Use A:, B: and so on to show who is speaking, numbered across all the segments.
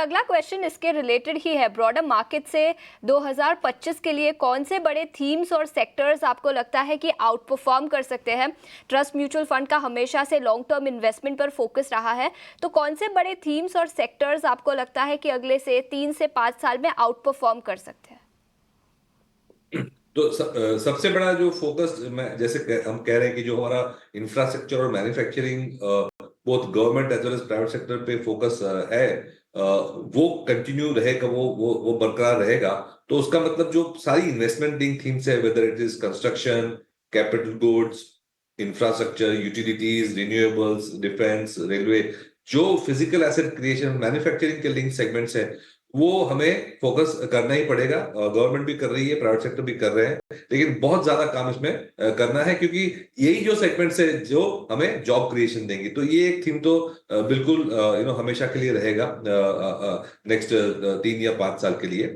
A: अगला क्वेश्चन इसके रिलेटेड ही है, ब्रॉडर मार्केट से 2025 के लिए कौन से बड़े थीम्स और सेक्टर्स आपको लगता है कि आउट परफॉर्म कर सकते हैं? ट्रस्ट म्यूचुअल फंड का हमेशा से लॉन्ग टर्म इन्वेस्टमेंट पर फोकस रहा है, तो कौन से बड़े थीम्स और सेक्टर्स आपको लगता है कि अगले से 3 से 5 साल में आउट परफॉर्म कर सकते हैं?
B: तो सबसे बड़ा जो फोकस जैसे हम कह रहे हैं कि जो हमारा इंफ्रास्ट्रक्चर और manufacturing both government as well as private sector पे फोकस है, वो कंटिन्यू रहेगा, वो बरकरार रहेगा। तो उसका मतलब जो सारी इन्वेस्टमेंट लिंक थीम्स है, whether it is construction, capital goods, infrastructure, utilities, renewables, defence, railway, जो फिजिकल एसेट क्रिएशन, मैन्युफैक्चरिंग के लिंक सेगमेंट्स है, वो हमें फोकस करना ही पड़ेगा। गवर्नमेंट भी कर रही है, प्राइवेट सेक्टर भी कर रहे हैं, लेकिन बहुत ज्यादा काम इसमें करना है, क्योंकि यही जो सेगमेंट्स है जो हमें जॉब क्रिएशन देंगी। तो ये एक थीम तो बिल्कुल हमेशा के लिए रहेगा, नेक्स्ट 3 या 5 साल के लिए।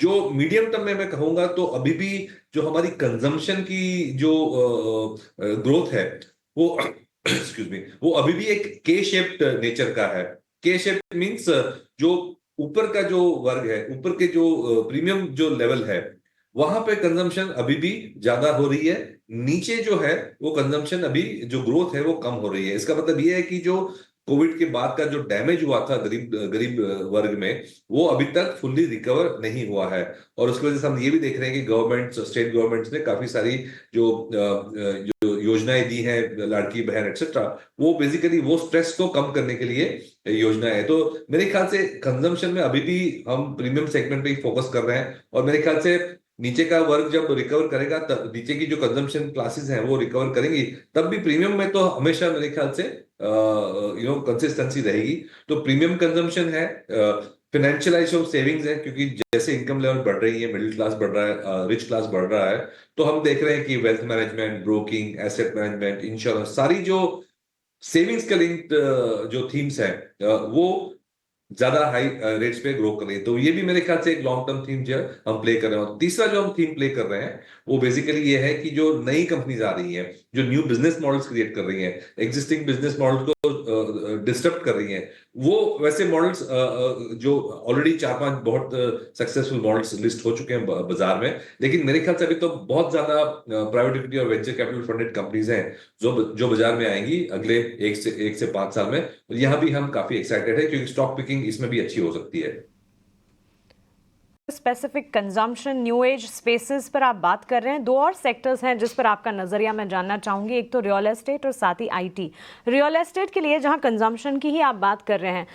B: जो मीडियम टर्म में मैं कहूंगा, तो अभी भी जो हमारी कंजम्पशन की जो ग्रोथ है, वो एक्सक्यूज मी, वो अभी भी एक के शेप्ड नेचर का है। के शेप्ड मीन्स जो ऊपर का जो वर्ग है, ऊपर के जो प्रीमियम जो लेवल है, वहां पे कंजम्पशन अभी भी ज्यादा हो रही है। नीचे जो है वो कंजम्पशन अभी जो ग्रोथ है वो कम हो रही है। इसका मतलब ये है कि जो कोविड के बाद का जो डैमेज हुआ था गरीब गरीब वर्ग में, वो अभी तक फुल्ली रिकवर नहीं हुआ है। और उसकी वजह से हम ये भी देख रहे हैं कि गवर्नमेंट, स्टेट गवर्नमेंट्स ने काफी सारी जो जो योजनाएं दी हैं, लाड़की बहन एक्सेट्रा, वो बेसिकली वो स्ट्रेस को कम करने के लिए योजना है। तो मेरे ख्याल से कंजम्पशन में अभी भी हम प्रीमियम सेगमेंट पे ही फोकस कर रहे हैं, और मेरे ख्याल से नीचे का वर्ग जब रिकवर करेगा, तब नीचे की जो कंजम्पशन क्लासेस हैं वो रिकवर करेंगी, तब भी प्रीमियम में तो हमेशा मेरे ख्याल से कंसिस्टेंसी रहेगी। तो प्रीमियम कंजम्पशन है, फाइनेंशियलाइजेशन सेविंग्स है, क्योंकि जैसे इनकम लेवल बढ़ रही है, मिडिल क्लास बढ़ रहा है, रिच क्लास बढ़ रहा है, तो हम देख रहे हैं कि wealth management, broking, asset management, insurance, सारी जो सेविंग्स के लिंक्ड जो थीम्स हैं, वो ज्यादा हाई रेट्स पे ग्रो कर रही है। तो ये भी मेरे ख्याल से एक लॉन्ग टर्म थीम जो है हम प्ले कर रहे हैं। और तीसरा जो हम थीम प्ले कर रहे हैं, वो बेसिकली ये है कि जो नई कंपनीज आ रही हैं, जो न्यू बिजनेस मॉडल्स क्रिएट कर रही हैं, एग्जिस्टिंग बिजनेस मॉडल को डिस्टर्ब कर रही हैं, वो वैसे मॉडल्स जो ऑलरेडी 4-5 बहुत सक्सेसफुल मॉडल्स लिस्ट हो चुके हैं बाजार में, लेकिन मेरे ख्याल से अभी तो बहुत ज्यादा प्राइवेट इक्विटी और वेंचर कैपिटल फंडेड कंपनीज हैं जो जो बाजार में आएंगी अगले 1 से 5 साल में। यहाँ भी हम काफी एक्साइटेड है, क्योंकि स्टॉक पिकिंग इसमें भी अच्छी हो सकती है।
C: Specific consumption new age spaces पर आप बात कर रहे हैं। दो और सेक्टर्स हैं जिस पर आपका नजरिया मैं जानना चाहूंगी, एक तो रियल एस्टेट और साथ ही आईटी। रियल एस्टेट के लिए जहां कंजम्पशन की ही आप बात कर रहे हैं,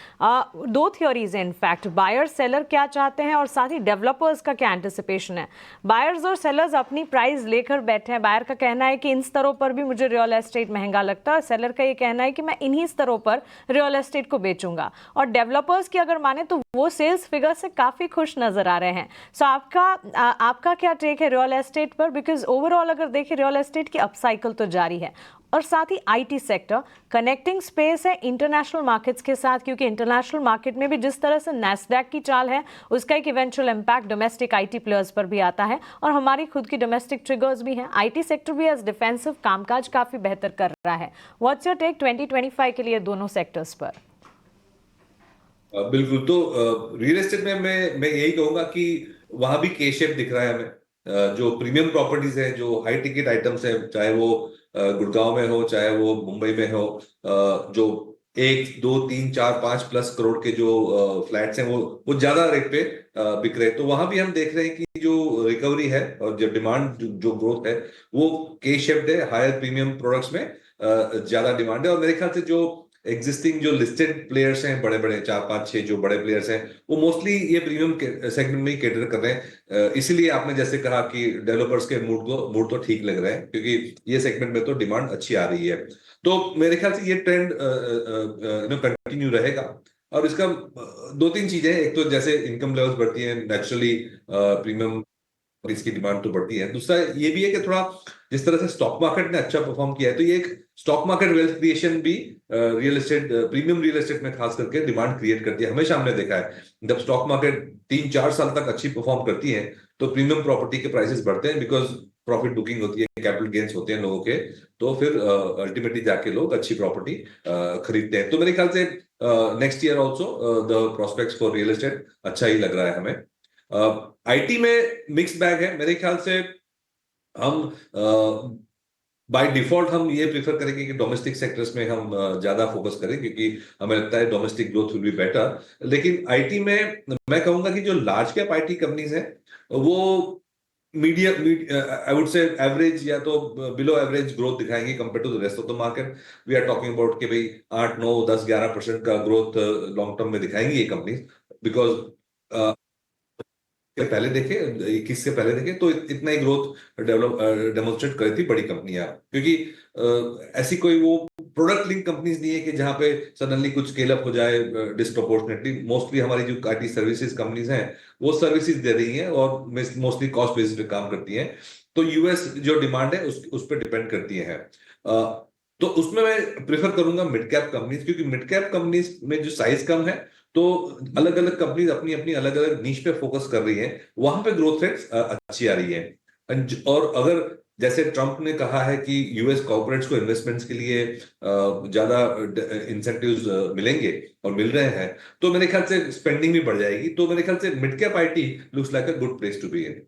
C: दो थ्योरीज हैं इनफैक्ट, बायर सेलर क्या चाहते हैं और साथ ही डेवलपर्स का क्या एंटिसिपेशन है। बायर्स और सेलर्स अपनी प्राइस लेकर बैठे हैं। बायर का कहना है कि इन स्तरों पर भी मुझे रियल एस्टेट महंगा लगता है, और सेलर का ये कहना है कि मैं इन्हीं स्तरों पर रियल एस्टेट को बेचूंगा। और डेवलपर्स की अगर माने तो वो सेल्स फिगर से काफी खुश नजर आ रहे हैं। सो आपका क्या टेक है रियल एस्टेट पर? बिकॉज ओवरऑल अगर देखें रियल एस्टेट की अपसाइकिल तो जारी है। और साथ ही आईटी सेक्टर कनेक्टिंग स्पेस है इंटरनेशनल मार्केट्स के साथ, क्योंकि इंटरनेशनल मार्केट में भी जिस तरह से नैस्डैक की चाल है, उसका एक eventual impact domestic IT players पर भी आता है, और हमारी खुद की डोमेस्टिक ट्रिगर्स भी हैं। आईटी सेक्टर भी एज डिफेंसिव कामकाज काफी बेहतर कर रहा है। व्हाट्स योर टेक 2025 के लिए दोनों सेक्टर्स पर?
B: बिल्कुल। तो रियल एस्टेट में मैं यही कहूंगा कि वहां भी के शेप दिख रहा है हमें। जो प्रीमियम प्रॉपर्टीज है, जो हाई टिकट आइटम्स है, चाहे वो गुड़गांव में हो, चाहे वो मुंबई में हो, जो 1, 2, 3, 4, 5+ करोड़ के जो फ्लैट्स हैं, वो ज्यादा रेट पे बिक रहे हैं। तो वहां भी हम देख रहे हैं कि जो रिकवरी है और जो डिमांड, जो ग्रोथ है, वो के शेप्ड है। हायर प्रीमियम प्रोडक्ट्स में ज्यादा डिमांड है। और मेरे ख्याल से जो एग्जिस्टिंग जो लिस्टेड प्लेयर्स हैं, बड़े बड़े 4, 5, 6 जो बड़े प्लेयर्स हैं, वो मोस्टली ये प्रीमियम सेगमेंट में ही कैटर कर रहे हैं। इसीलिए आपने जैसे कहा कि डेवलपर्स के मूड तो ठीक लग रहे हैं, क्योंकि ये सेगमेंट में तो डिमांड अच्छी आ रही है। तो मेरे ख्याल से ये ट्रेंड कंटिन्यू रहेगा। और इसका 2-3 चीजें हैं। एक तो जैसे इनकम लेवल्स बढ़ती हैं, नेचुरली प्रीमियम और इसकी डिमांड तो बढ़ती है। दूसरा ये भी है कि थोड़ा जिस तरह से स्टॉक मार्केट ने अच्छा परफॉर्म किया है, तो ये एक स्टॉक मार्केट वेल्थ क्रिएशन भी real estate, premium real estate में खास करके डिमांड क्रिएट करती है। हमेशा हमने देखा है, जब स्टॉक मार्केट 3-4 साल तक अच्छी परफॉर्म करती है, तो प्रीमियम प्रॉपर्टी के प्राइसेस बढ़ते हैं, बिकॉज प्रॉफिट बुकिंग होती है, कैपिटल गेन्स होते हैं लोगों के। तो फिर अल्टीमेटली जाके लोग अच्छी प्रॉपर्टी खरीदते हैं। तो मेरे ख्याल से next year also the prospects for real estate अच्छा ही लग रहा है हमें। आईटी में मिक्स बैग है मेरे ख्याल से। हम बाय डिफॉल्ट हम ये प्रीफर करेंगे कि डोमेस्टिक सेक्टर्स में हम ज्यादा फोकस करें, क्योंकि हमें लगता है domestic growth will be better. लेकिन आईटी में मैं कहूंगा कि जो लार्ज कैप आईटी कंपनीज हैं वो medium, I would say average या तो बिलो एवरेज ग्रोथ दिखाएंगे compare to the rest of the market. We are talking about कि भाई 8 9 10 11% का ग्रोथ लॉन्ग टर्म में दिखाएंगी ये कंपनीज, बिकॉज पहले देखे 21 से पहले देखे तो इतना ही ग्रोथ डेमोन्स्ट्रेट करी थी बड़ी कंपनियां, क्योंकि ऐसी कोई वो प्रोडक्ट लिंक कंपनीज नहीं है कि जहां पे सडनली कुछ स्केल अप हो जाए डिस्प्रोपोर्शनेटली। मोस्टली हमारी जो आईटी सर्विसेज कंपनीज हैं वो सर्विसेज दे रही हैं और मोस्टली कॉस्ट बेसिस पे काम करती हैं। तो यूएस जो डिमांड है उस पर डिपेंड करती है। तो उसमें मैं प्रेफर करूंगा मिड कैप कंपनीज, क्योंकि मिड कैप कंपनीज में जो साइज कम है तो अलग अलग कंपनीज अपनी अपनी अलग अलग नीश पे फोकस कर रही हैं, वहां पे ग्रोथ रेट्स अच्छी आ रही है। और अगर जैसे ट्रम्प ने कहा है कि यूएस कॉर्पोरेट्स को इन्वेस्टमेंट्स के लिए ज्यादा इंसेंटिव्स मिलेंगे और मिल रहे हैं, तो मेरे ख्याल से स्पेंडिंग भी बढ़ जाएगी। तो मेरे ख्याल से mid cap IT looks like a good place to be in.